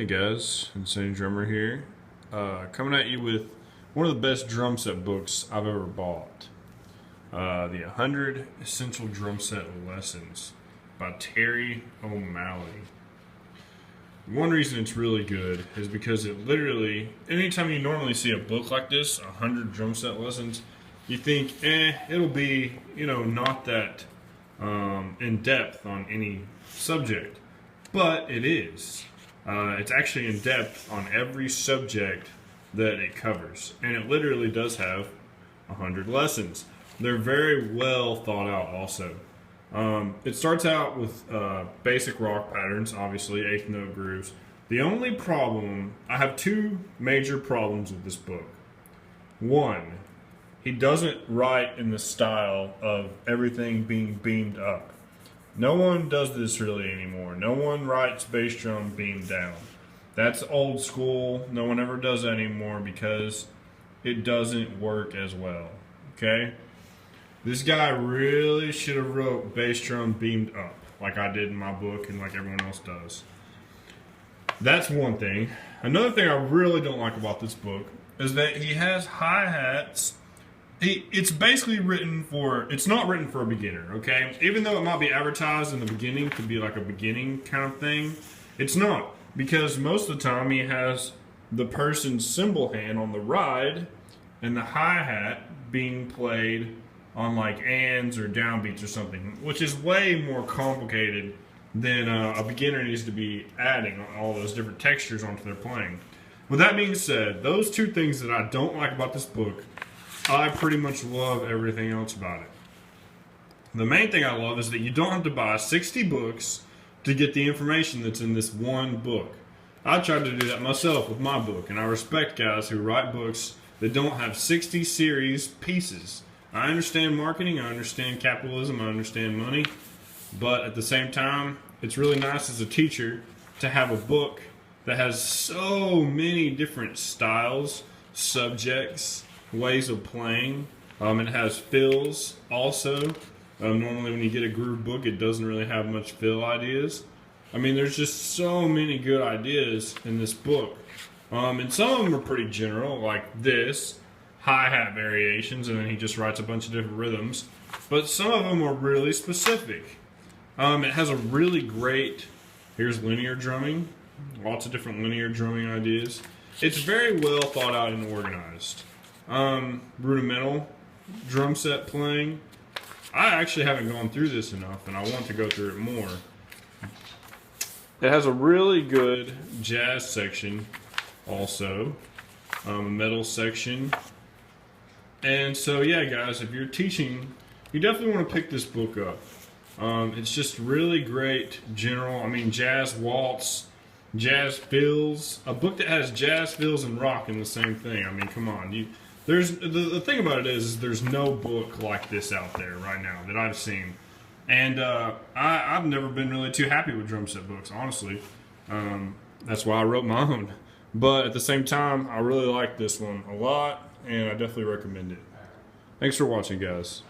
Hey guys, Insane Drummer here, coming at you with one of the best drum set books I've ever bought. The 100 Essential Drum Set Lessons by Terry O'Malley. One reason it's really good is because it literally, anytime you normally see a book like this, 100 drum set lessons, you think, it'll be, not that in depth on any subject. But it is. It's actually in depth on every subject that it covers. And it literally does have 100 lessons. They're very well thought out also. It starts out with basic rock patterns, obviously, eighth note grooves. The only problem, I have two major problems with this book. One, he doesn't write in the style of everything being beamed up. No one does this really anymore. No one writes bass drum beamed down. That's old school. No one ever does that anymore because it doesn't work as well. Okay? This guy really should have wrote bass drum beamed up like I did in my book and like everyone else does. That's one thing. Another thing I really don't like about this book is that he has hi-hats. It's basically it's not written for a beginner, okay? Even though it might be advertised in the beginning to be like a beginning kind of thing, it's not. Because most of the time he has the person's cymbal hand on the ride and the hi-hat being played on like ands or downbeats or something, which is way more complicated than a beginner needs to be adding all those different textures onto their playing. With that being said, those two things that I don't like about this book, I pretty much love everything else about it. The main thing I love is that you don't have to buy 60 books to get the information that's in this one book. I tried to do that myself with my book, and I respect guys who write books that don't have 60 series pieces. I understand marketing, I understand capitalism, I understand money, but at the same time, it's really nice as a teacher to have a book that has so many different styles, subjects, ways of playing. It has fills also. Normally when you get a groove book, it doesn't really have much fill ideas. I mean, there's just so many good ideas in this book. And some of them are pretty general, like this, hi-hat variations, and then he just writes a bunch of different rhythms. But some of them are really specific. It has a really great, here's linear drumming, lots of different linear drumming ideas. It's very well thought out and organized. Rudimental drum set playing. I actually haven't gone through this enough, and I want to go through it more. It has a really good jazz section also, a metal section. And so, yeah, guys, if you're teaching, you definitely want to pick this book up. It's just really great general, jazz waltz, jazz fills. A book that has jazz fills and rock in the same thing. Come on. There's the thing about it is there's no book like this out there right now that I've seen, and I've never been really too happy with drum set books, honestly. That's why I wrote my own. But at the same time, I really like this one a lot, and I definitely recommend it. Thanks for watching, guys.